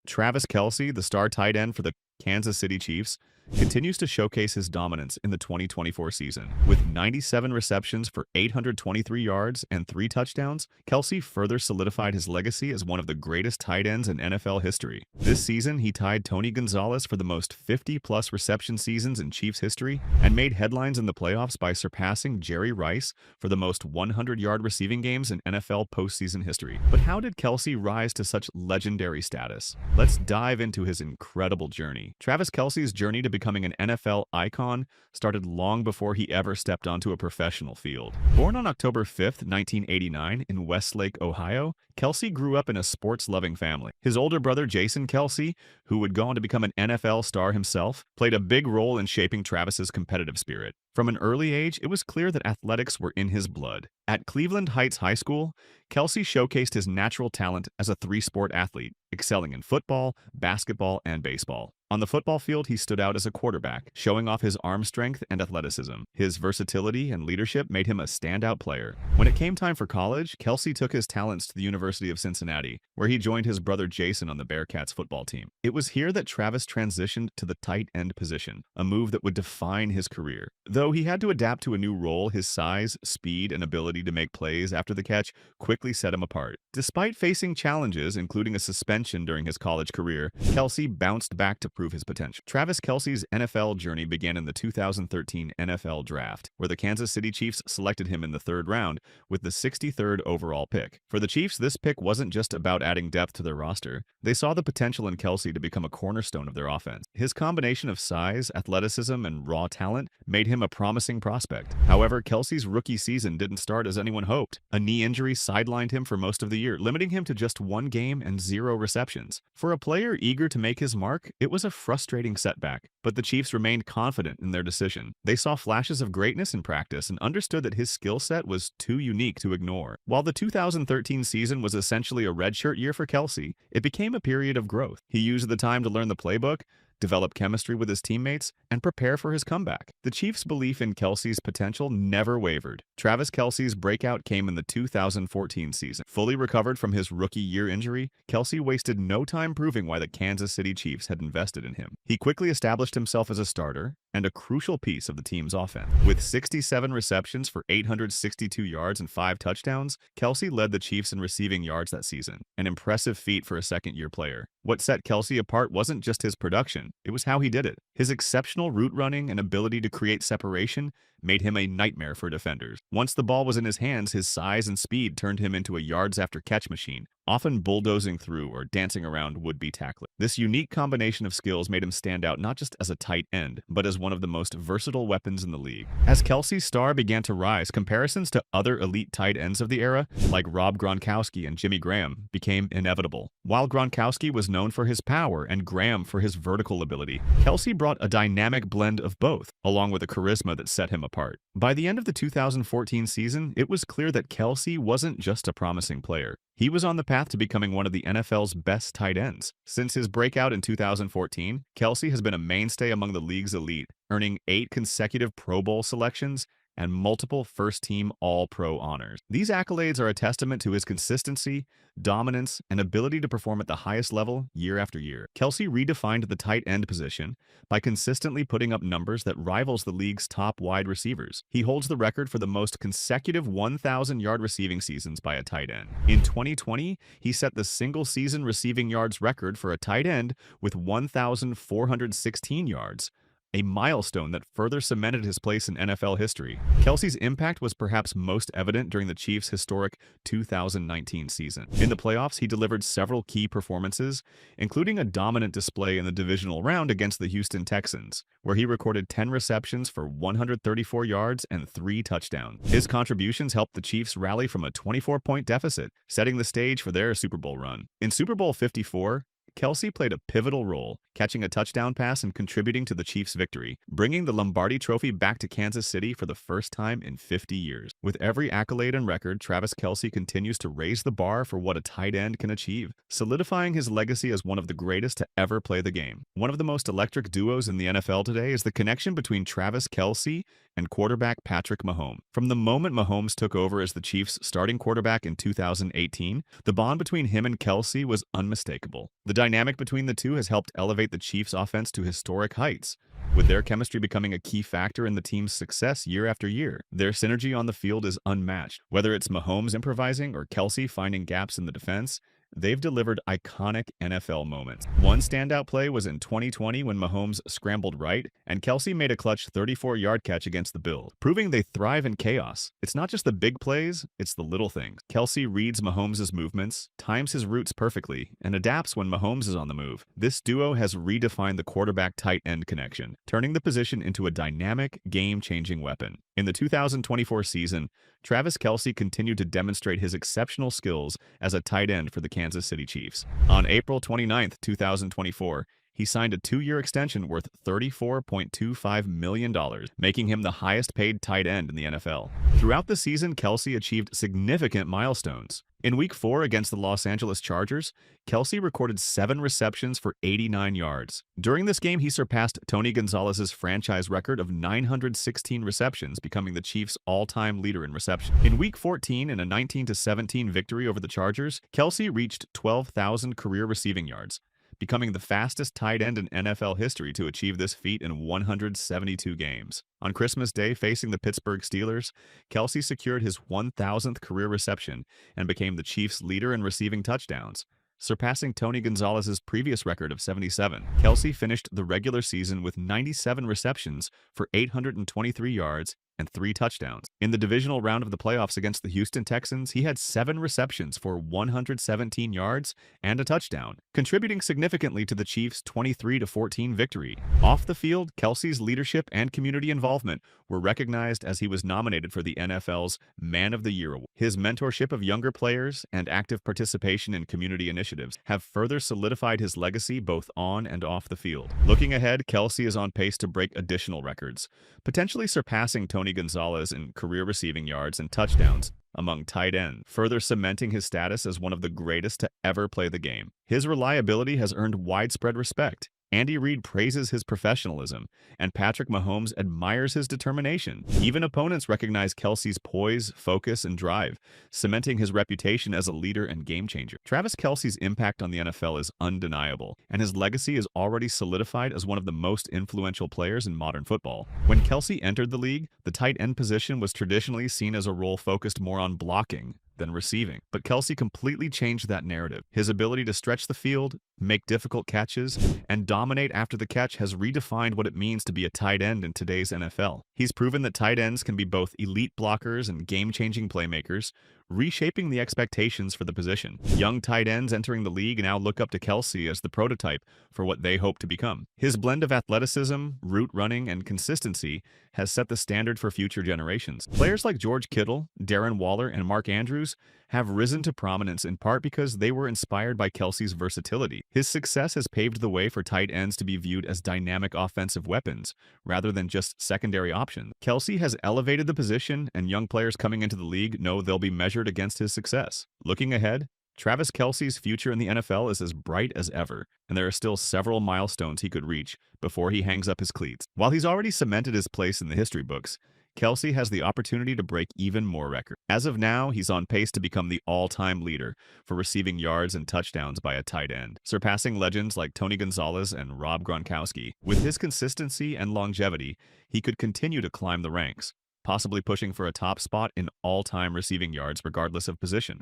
Travis Kelce, the star tight end for the Kansas City Chiefs, continues to showcase his dominance in the 2024 season. With 97 receptions for 823 yards and 3 touchdowns, Kelce further solidified his legacy as one of the greatest tight ends in NFL history. This season, he tied Tony Gonzalez for the most 50-plus reception seasons in Chiefs history and made headlines in the playoffs by surpassing Jerry Rice for the most 100-yard receiving games in NFL postseason history. But how did Kelce rise to such legendary status? Let's dive into his incredible journey. Travis Kelce's journey to becoming an NFL icon started long before he ever stepped onto a professional field. Born on October 5, 1989 in Westlake, Ohio, Kelce grew up in a sports-loving family. His older brother Jason Kelce, who would go on to become an NFL star himself, played a big role in shaping Travis's competitive spirit. From an early age, it was clear that athletics were in his blood. At Cleveland Heights High School, Kelce showcased his natural talent as a three-sport athlete, excelling in football, basketball, and baseball. On the football field, he stood out as a quarterback, showing off his arm strength and athleticism. His versatility and leadership made him a standout player. When it came time for college, Kelce took his talents to the University of Cincinnati, where he joined his brother Jason on the Bearcats football team. It was here that Travis transitioned to the tight end position, a move that would define his career. Though he had to adapt to a new role, his size, speed, and ability to make plays after the catch quickly set him apart. Despite facing challenges, including a suspension during his college career, Kelce bounced back to prove his potential. Travis Kelce's NFL journey began in the 2013 NFL Draft, where the Kansas City Chiefs selected him in the 3rd round with the 63rd overall pick. For the Chiefs, this pick wasn't just about adding depth to their roster. They saw the potential in Kelce to become a cornerstone of their offense. His combination of size, athleticism, and raw talent made him a promising prospect. However, Kelce's rookie season didn't start as anyone hoped. A knee injury sidelined him for most of the year, limiting him to just 1 game and 0 receptions. For a player eager to make his mark, it was a frustrating setback, but the Chiefs remained confident in their decision. They saw flashes of greatness in practice and understood that his skill set was too unique to ignore. While the 2013 season was essentially a redshirt year for Kelce, it became a period of growth. He used the time to learn the playbook, develop chemistry with his teammates, and prepare for his comeback. The Chiefs' belief in Kelce's potential never wavered. Travis Kelce's breakout came in the 2014 season. Fully recovered from his rookie year injury, Kelce wasted no time proving why the Kansas City Chiefs had invested in him. He quickly established himself as a starter and a crucial piece of the team's offense. With 67 receptions for 862 yards and 5 touchdowns, Kelce led the Chiefs in receiving yards that season, an impressive feat for a second-year player. What set Kelce apart wasn't just his production, it was how he did it. His exceptional route running and ability to create separation made him a nightmare for defenders. Once the ball was in his hands, his size and speed turned him into a yards-after-catch machine, often bulldozing through or dancing around would-be tacklers. This unique combination of skills made him stand out not just as a tight end, but as one of the most versatile weapons in the league. As Kelce's star began to rise, comparisons to other elite tight ends of the era, like Rob Gronkowski and Jimmy Graham, became inevitable. While Gronkowski was known for his power and Graham for his vertical ability, Kelce brought a dynamic blend of both, along with a charisma that set him apart. By the end of the 2014 season, it was clear that Kelce wasn't just a promising player. He was on the path to becoming one of the NFL's best tight ends. Since his breakout in 2014, Kelce has been a mainstay among the league's elite, earning 8 consecutive Pro Bowl selections and multiple first-team All-Pro honors. These accolades are a testament to his consistency, dominance, and ability to perform at the highest level year after year. Kelce redefined the tight end position by consistently putting up numbers that rivals the league's top wide receivers. He holds the record for the most consecutive 1,000-yard receiving seasons by a tight end. In 2020, he set the single-season receiving yards record for a tight end with 1,416 yards, a milestone that further cemented his place in NFL history. Kelce's impact was perhaps most evident during the Chiefs' historic 2019 season. In the playoffs, he delivered several key performances, including a dominant display in the divisional round against the Houston Texans, where he recorded 10 receptions for 134 yards and 3 touchdowns. His contributions helped the Chiefs rally from a 24-point deficit, setting the stage for their Super Bowl run. In Super Bowl 54, Kelce played a pivotal role, catching a touchdown pass and contributing to the Chiefs' victory, bringing the Lombardi Trophy back to Kansas City for the first time in 50 years. With every accolade and record, Travis Kelce continues to raise the bar for what a tight end can achieve, solidifying his legacy as one of the greatest to ever play the game. One of the most electric duos in the NFL today is the connection between Travis Kelce and quarterback Patrick Mahomes. From the moment Mahomes took over as the Chiefs' starting quarterback in 2018, the bond between him and Kelce was unmistakable. The dynamic between the two has helped elevate the Chiefs' offense to historic heights, with their chemistry becoming a key factor in the team's success year after year. Their synergy on the field is unmatched. Whether it's Mahomes improvising or Kelce finding gaps in the defense, they've delivered iconic NFL moments. One standout play was in 2020 when Mahomes scrambled right, and Kelce made a clutch 34-yard catch against the Bills, proving they thrive in chaos. It's not just the big plays, it's the little things. Kelce reads Mahomes' movements, times his routes perfectly, and adapts when Mahomes is on the move. This duo has redefined the quarterback-tight end connection, turning the position into a dynamic, game-changing weapon. In the 2024 season, Travis Kelce continued to demonstrate his exceptional skills as a tight end for the Kansas City Chiefs. On April 29, 2024, he signed a 2-year extension worth $34.25 million, making him the highest-paid tight end in the NFL. Throughout the season, Kelce achieved significant milestones. In Week 4 against the Los Angeles Chargers, Kelce recorded 7 receptions for 89 yards. During this game, he surpassed Tony Gonzalez's franchise record of 916 receptions, becoming the Chiefs' all-time leader in reception. In Week 14, in a 19-17 victory over the Chargers, Kelce reached 12,000 career receiving yards, becoming the fastest tight end in NFL history to achieve this feat in 172 games. On Christmas Day, facing the Pittsburgh Steelers, Kelce secured his 1,000th career reception and became the Chiefs' leader in receiving touchdowns, surpassing Tony Gonzalez's previous record of 77. Kelce finished the regular season with 97 receptions for 823 yards and 3 touchdowns. In the divisional round of the playoffs against the Houston Texans, he had 7 receptions for 117 yards and a touchdown, contributing significantly to the Chiefs' 23-14 victory. Off the field, Kelce's leadership and community involvement were recognized as he was nominated for the NFL's Man of the Year award. His mentorship of younger players and active participation in community initiatives have further solidified his legacy both on and off the field. Looking ahead, Kelce is on pace to break additional records, potentially surpassing Tony Gonzalez in career receiving yards and touchdowns among tight ends, further cementing his status as one of the greatest to ever play the game. His reliability has earned widespread respect. Andy Reid praises his professionalism, and Patrick Mahomes admires his determination. Even opponents recognize Kelce's poise, focus, and drive, cementing his reputation as a leader and game-changer. Travis Kelce's impact on the NFL is undeniable, and his legacy is already solidified as one of the most influential players in modern football. When Kelce entered the league, the tight end position was traditionally seen as a role focused more on blocking than receiving. But Kelce completely changed that narrative. His ability to stretch the field, make difficult catches, and dominate after the catch has redefined what it means to be a tight end in today's NFL. He's proven that tight ends can be both elite blockers and game-changing playmakers, reshaping the expectations for the position. Young tight ends entering the league now look up to Kelce as the prototype for what they hope to become. His blend of athleticism, route running, and consistency has set the standard for future generations. Players like George Kittle, Darren Waller, and Mark Andrews have risen to prominence in part because they were inspired by Kelce's versatility. His success has paved the way for tight ends to be viewed as dynamic offensive weapons, rather than just secondary options. Kelce has elevated the position, and young players coming into the league know they'll be measured against his success. Looking ahead, Travis Kelce's future in the NFL is as bright as ever, and there are still several milestones he could reach before he hangs up his cleats. While he's already cemented his place in the history books, Kelce has the opportunity to break even more records. As of now, he's on pace to become the all-time leader for receiving yards and touchdowns by a tight end, surpassing legends like Tony Gonzalez and Rob Gronkowski. With his consistency and longevity, he could continue to climb the ranks, possibly pushing for a top spot in all-time receiving yards regardless of position.